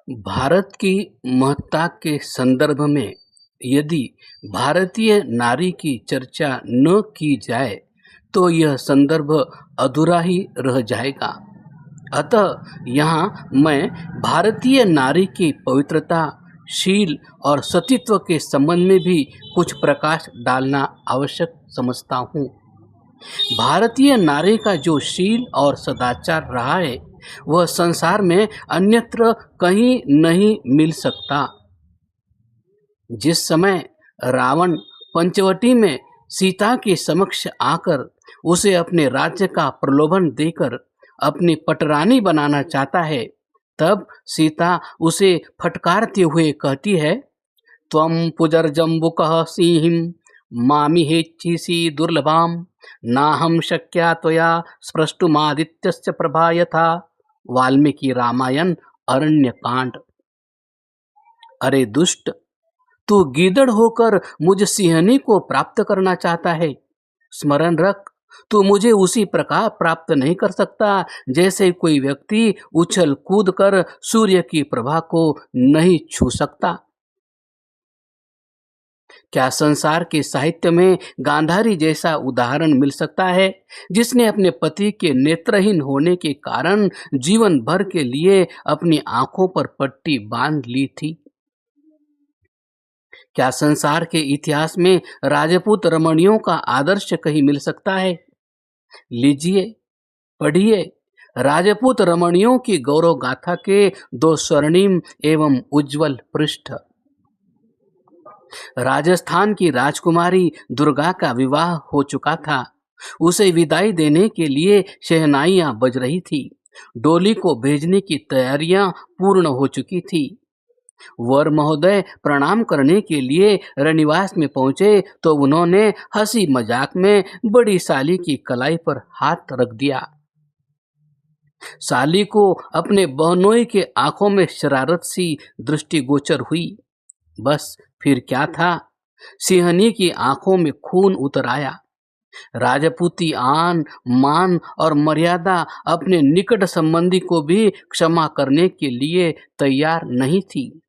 भारत की महत्ता के संदर्भ में यदि भारतीय नारी की चर्चा न की जाए तो यह संदर्भ अधूरा ही रह जाएगा। अतः यहाँ मैं भारतीय नारी की पवित्रता, शील और सतीत्व के संबंध में भी कुछ प्रकाश डालना आवश्यक समझता हूँ। भारतीय नारी का जो शील और सदाचार रहा है वह संसार में अन्यत्र कहीं नहीं मिल सकता। जिस समय रावण पंचवटी में सीता के समक्ष आकर उसे अपने राज्य का प्रलोभन देकर अपनी पटरानी बनाना चाहता है, तब सीता उसे फटकारते हुए कहती है, त्वं पुजर्जम्बुकः सिंहिं मामिहेच्छीसि दुर्लभाम नाहं शक्या त्वया स्पृष्टुमादित्यस्य प्रभा यथा। वाल्मीकि रामायण अरण्य कांड। अरे दुष्ट, तू गीदड़ होकर मुझ सिंहनी को प्राप्त करना चाहता है। स्मरण रख, तू मुझे उसी प्रकार प्राप्त नहीं कर सकता जैसे कोई व्यक्ति उछल कूद कर सूर्य की प्रभा को नहीं छू सकता। क्या संसार के साहित्य में गांधारी जैसा उदाहरण मिल सकता है जिसने अपने पति के नेत्रहीन होने के कारण जीवन भर के लिए अपनी आंखों पर पट्टी बांध ली थी? क्या संसार के इतिहास में राजपूत रमणियों का आदर्श कहीं मिल सकता है? लीजिए, पढ़िए राजपूत रमणियों की गौरव गाथा के दो स्वर्णिम एवं उज्जवल पृष्ठ। राजस्थान की राजकुमारी दुर्गा का विवाह हो चुका था। उसे विदाई देने के लिए शहनाइयां बज रही थी। डोली को भेजने की तैयारियां पूर्ण हो चुकी थी। वर महोदय प्रणाम करने के लिए रनिवास में पहुंचे तो उन्होंने हंसी मजाक में बड़ी साली की कलाई पर हाथ रख दिया। साली को अपने बहनोई के आंखों में शरारत सी दृष्टिगोचर हुई। बस फिर क्या था, सिंहनी की आंखों में खून उतर आया। राजपूती आन, मान और मर्यादा अपने निकट संबंधी को भी क्षमा करने के लिए तैयार नहीं थी।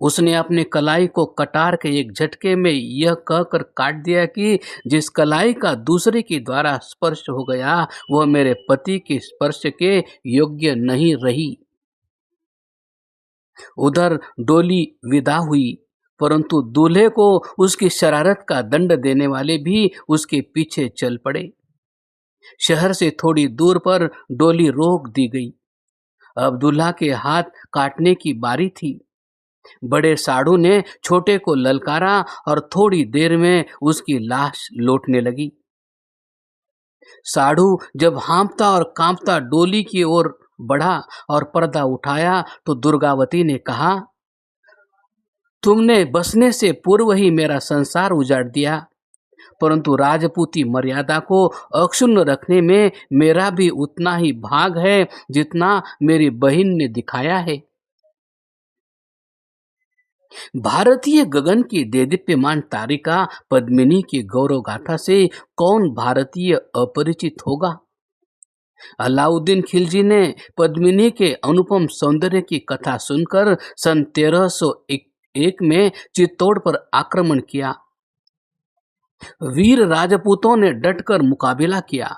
उसने अपने कलाई को कटार के एक झटके में यह कहकर काट दिया कि जिस कलाई का दूसरे के द्वारा स्पर्श हो गया वह मेरे पति के स्पर्श के योग्य नहीं रही। उधर डोली विदा हुई, परंतु दूल्हे को उसकी शरारत का दंड देने वाले भी उसके पीछे चल पड़े। शहर से थोड़ी दूर पर डोली रोक दी गई। अब दूल्हा के हाथ काटने की बारी थी। बड़े साधु ने छोटे को ललकारा और थोड़ी देर में उसकी लाश लौटने लगी। साधु जब हाँफता और कांपता डोली की ओर बढ़ा और पर्दा उठाया तो दुर्गावती ने कहा, तुमने बसने से पूर्व ही मेरा संसार उजाड़ दिया, परंतु राजपूती मर्यादा को अक्षुण्ण रखने में मेरा भी उतना ही भाग है जितना मेरी बहन ने दिखाया है। भारतीय गगन की देदीप्यमान तारिका पद्मिनी की गौरव गाथा से कौन भारतीय अपरिचित होगा? अलाउद्दीन खिलजी ने पद्मिनी के अनुपम सौंदर्य की कथा सुनकर सन 1301 में चित्तौड़ पर आक्रमण किया। वीर राजपूतों ने डटकर मुकाबला किया।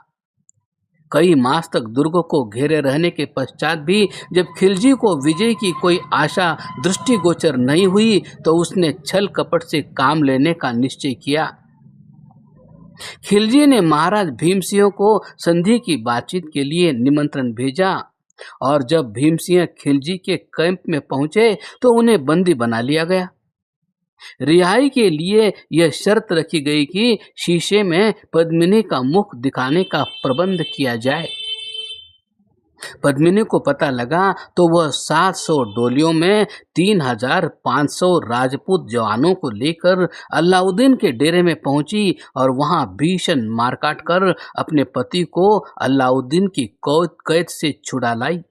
कई मास तक दुर्ग को घेरे रहने के पश्चात भी जब खिलजी को विजय की कोई आशा दृष्टिगोचर नहीं हुई तो उसने छल कपट से काम लेने का निश्चय किया। खिलजी ने महाराज भीमसिंह को संधि की बातचीत के लिए निमंत्रण भेजा और जब भीमसिंह खिलजी के कैंप में पहुंचे तो उन्हें बंदी बना लिया गया। रिहाई के लिए यह शर्त रखी गई कि शीशे में पद्मिनी का मुख दिखाने का प्रबंध किया जाए। पद्मिनी को पता लगा तो वह 700 डोलियों में 3500 राजपूत जवानों को लेकर अलाउद्दीन के डेरे में पहुंची और वहां भीषण मारकाट कर अपने पति को अलाउद्दीन की कैद से छुड़ा लाई।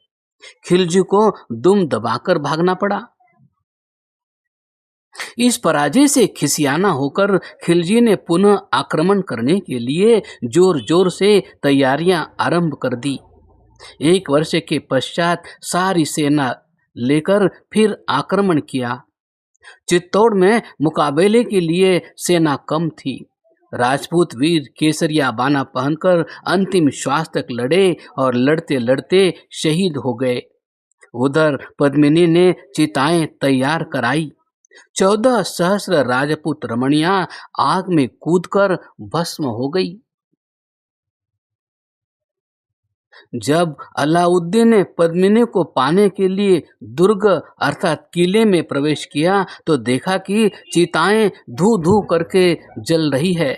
खिलजी को दुम दबाकर भागना पड़ा। इस पराजय से खिसियाना होकर खिलजी ने पुनः आक्रमण करने के लिए जोर जोर से तैयारियां आरंभ कर दी। 1 वर्ष के पश्चात सारी सेना लेकर फिर आक्रमण किया। चित्तौड़ में मुकाबले के लिए सेना कम थी। राजपूत वीर केसरिया बाना पहनकर अंतिम श्वास तक लड़े और लड़ते लड़ते शहीद हो गए। उधर पद्मिनी ने चिताएं तैयार कराई। 14 सहस्र राजपूत रमणियां आग में कूदकर भस्म हो गई। जब अलाउद्दीन ने पद्मिनी को पाने के लिए दुर्ग अर्थात किले में प्रवेश किया तो देखा कि चिताएं धू धू करके जल रही है।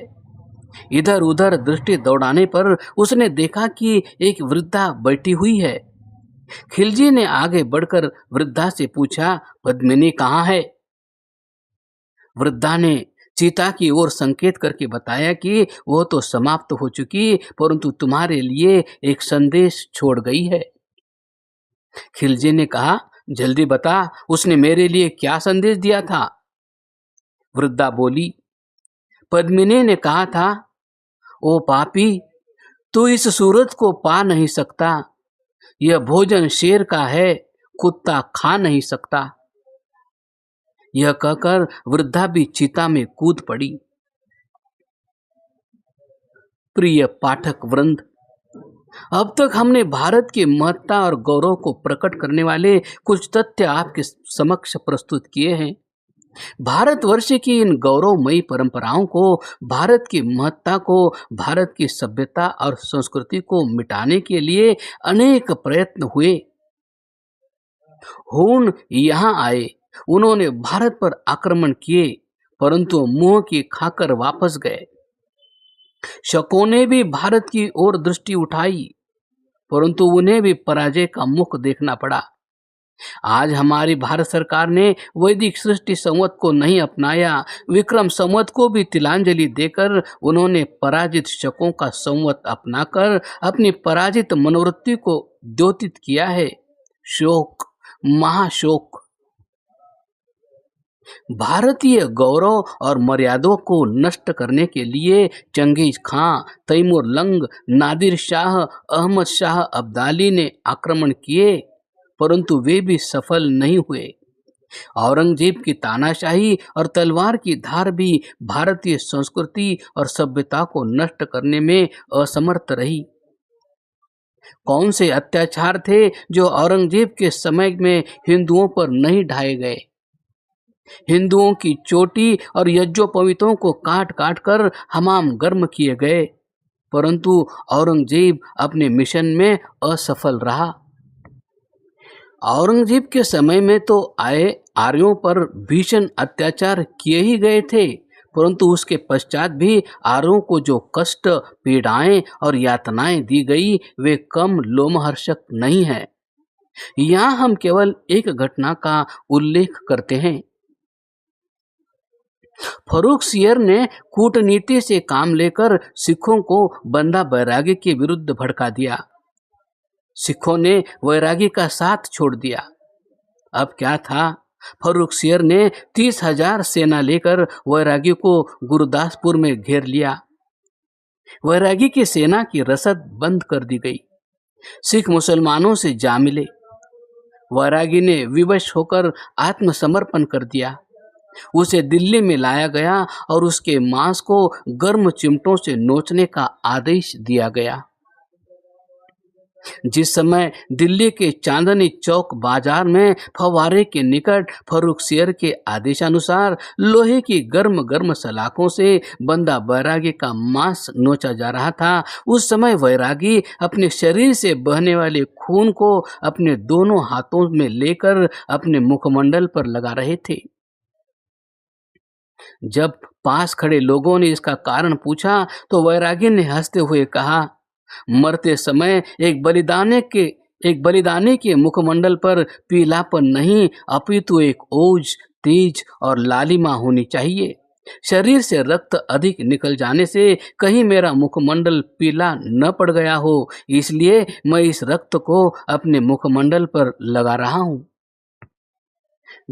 इधर उधर दृष्टि दौड़ाने पर उसने देखा कि एक वृद्धा बैठी हुई है। खिलजी ने आगे बढ़कर वृद्धा से पूछा, पद्मिनी कहाँ है? वृद्धा ने चिता की ओर संकेत करके बताया कि वो तो समाप्त हो चुकी, परंतु तुम्हारे लिए एक संदेश छोड़ गई है। खिलजी ने कहा, जल्दी बता, उसने मेरे लिए क्या संदेश दिया था? वृद्धा बोली, पद्मिनी ने कहा था, ओ पापी, तू इस सूरत को पा नहीं सकता। यह भोजन शेर का है, कुत्ता खा नहीं सकता। यह कहकर वृद्धा भी चिता में कूद पड़ी। प्रिय पाठक वृंद, अब तक हमने भारत की महत्ता और गौरव को प्रकट करने वाले कुछ तथ्य आपके समक्ष प्रस्तुत किए हैं। भारतवर्ष की इन गौरवमयी परंपराओं को, भारत की महत्ता को, भारत की सभ्यता और संस्कृति को मिटाने के लिए अनेक प्रयत्न हुए। हुन यहाँ आए, उन्होंने भारत पर आक्रमण किए, परंतु मुंह की खाकर वापस गए। शकों ने भी भारत की ओर दृष्टि उठाई, परंतु उन्हें भी पराजय का मुख देखना पड़ा। आज हमारी भारत सरकार ने वैदिक सृष्टि संवत को नहीं अपनाया, विक्रम संवत को भी तिलांजलि देकर उन्होंने पराजित शकों का संवत अपनाकर अपनी पराजित मनोवृत्ति को द्योतित किया है। शोक, महाशोक। भारतीय गौरव और मर्यादों को नष्ट करने के लिए चंगेज खां, तैमूर लंग, नादिर शाह, अहमद शाह अब्दाली ने आक्रमण किए, परंतु वे भी सफल नहीं हुए। औरंगजेब की तानाशाही और तलवार की धार भी भारतीय संस्कृति और सभ्यता को नष्ट करने में असमर्थ रही। कौन से अत्याचार थे जो औरंगजेब के समय में हिंदुओं पर नहीं ढाए गए? हिंदुओं की चोटी और यज्ञोपवीतों को काट काट कर हमाम गर्म किए गए, परंतु औरंगजेब अपने मिशन में असफल रहा। औरंगजेब के समय में तो आर्यों पर भीषण अत्याचार किए ही गए थे, परंतु उसके पश्चात भी आर्यों को जो कष्ट, पीड़ाएं और यातनाएं दी गई वे कम लोमहर्षक नहीं है। यहाँ हम केवल एक घटना का उल्लेख करते हैं। फर्रुखसियर ने कूटनीति से काम लेकर सिखों को बंदा बैरागी के विरुद्ध भड़का दिया। सिखों ने वैरागी का साथ छोड़ दिया। अब क्या था, फर्रुखसियर ने 30,000 सेना लेकर वैरागी को गुरदासपुर में घेर लिया। वैरागी की सेना की रसद बंद कर दी गई। सिख मुसलमानों से जा मिले। वैरागी ने विवश होकर आत्मसमर्पण कर दिया। उसे दिल्ली में लाया गया और उसके मांस को गर्म चिमटों से नोचने का आदेश दिया गया। जिस समय दिल्ली के चांदनी चौक बाजार में फव्वारे के निकट फर्रुखसियर के आदेशानुसार लोहे की गर्म गर्म सलाखों से बंदा बैरागी का मांस नोचा जा रहा था, उस समय वैरागी अपने शरीर से बहने वाले खून को अपने दोनों हाथों में लेकर अपने मुखमंडल पर लगा रहे थे। जब पास खड़े लोगों ने इसका कारण पूछा तो वैरागी ने हंसते हुए कहा, मरते समय एक बलिदानी के मुखमंडल पर पीलापन नहीं, अपितु एक ओज, तेज और लालिमा होनी चाहिए। शरीर से रक्त अधिक निकल जाने से कहीं मेरा मुखमंडल पीला न पड़ गया हो, इसलिए मैं इस रक्त को अपने मुखमंडल पर लगा रहा हूं।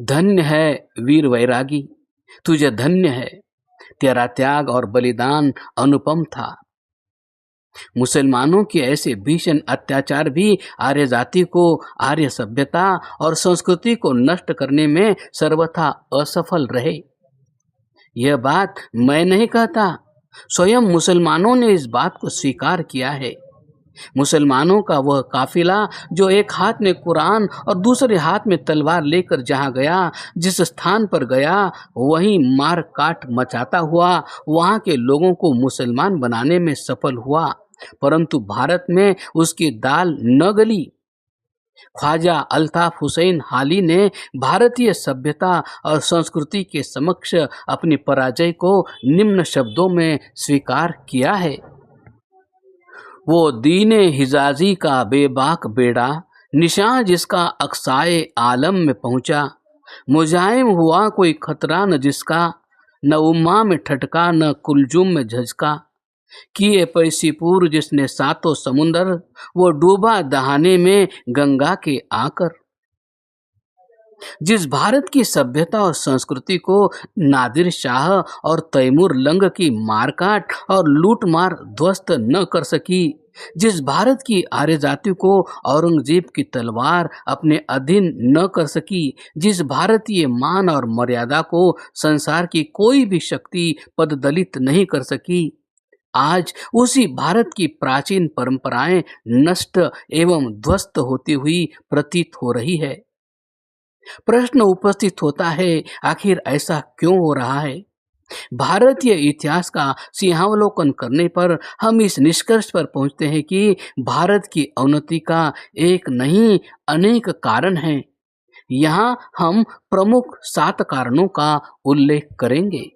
धन्य है वीर वैरागी, तुझे धन्य है, तेरा त्याग और बलिदान अनुपम था। मुसलमानों के ऐसे भीषण अत्याचार भी आर्य जाति को, आर्य सभ्यता और संस्कृति को नष्ट करने में सर्वथा असफल रहे। यह बात मैं नहीं कहता, स्वयं मुसलमानों ने इस बात को स्वीकार किया है। मुसलमानों का वह काफिला जो एक हाथ में कुरान और दूसरे हाथ में तलवार लेकर जहां गया, जिस स्थान पर गया, वहीं मार काट मचाता हुआ वहां के लोगों को मुसलमान बनाने में सफल हुआ, परंतु भारत में उसकी दाल न गली। ख्वाजा अल्ताफ हुसैन हाली ने भारतीय सभ्यता और संस्कृति के समक्ष अपनी पराजय को निम्न शब्दों में स्वीकार किया है। वो दीने हिजाजी का बेबाक बेड़ा, निशान जिसका अक्साए आलम में पहुंचा, मुजाहिम हुआ कोई खतरा न जिसका, न उम्मा में ठटका न कुलजुम में झजका। किए पैसीपुर जिसने सातों समुंदर, वो डूबा दहाने में गंगा के आकर। जिस भारत की सभ्यता और संस्कृति को नादिर शाह और तैमूर लंग की मारकाट और लूटमार ध्वस्त न कर सकी, जिस भारत की आर्य जाति को औरंगजेब की तलवार अपने अधीन न कर सकी, जिस भारतीय मान और मर्यादा को संसार की कोई भी शक्ति पददलित नहीं कर सकी, आज उसी भारत की प्राचीन परंपराएं नष्ट एवं ध्वस्त होती हुई प्रतीत हो रही है। प्रश्न उपस्थित होता है, आखिर ऐसा क्यों हो रहा है? भारतीय इतिहास का सिंहावलोकन करने पर हम इस निष्कर्ष पर पहुंचते हैं कि भारत की अवनति का एक नहीं अनेक कारण हैं। यहाँ हम प्रमुख 7 कारणों का उल्लेख करेंगे।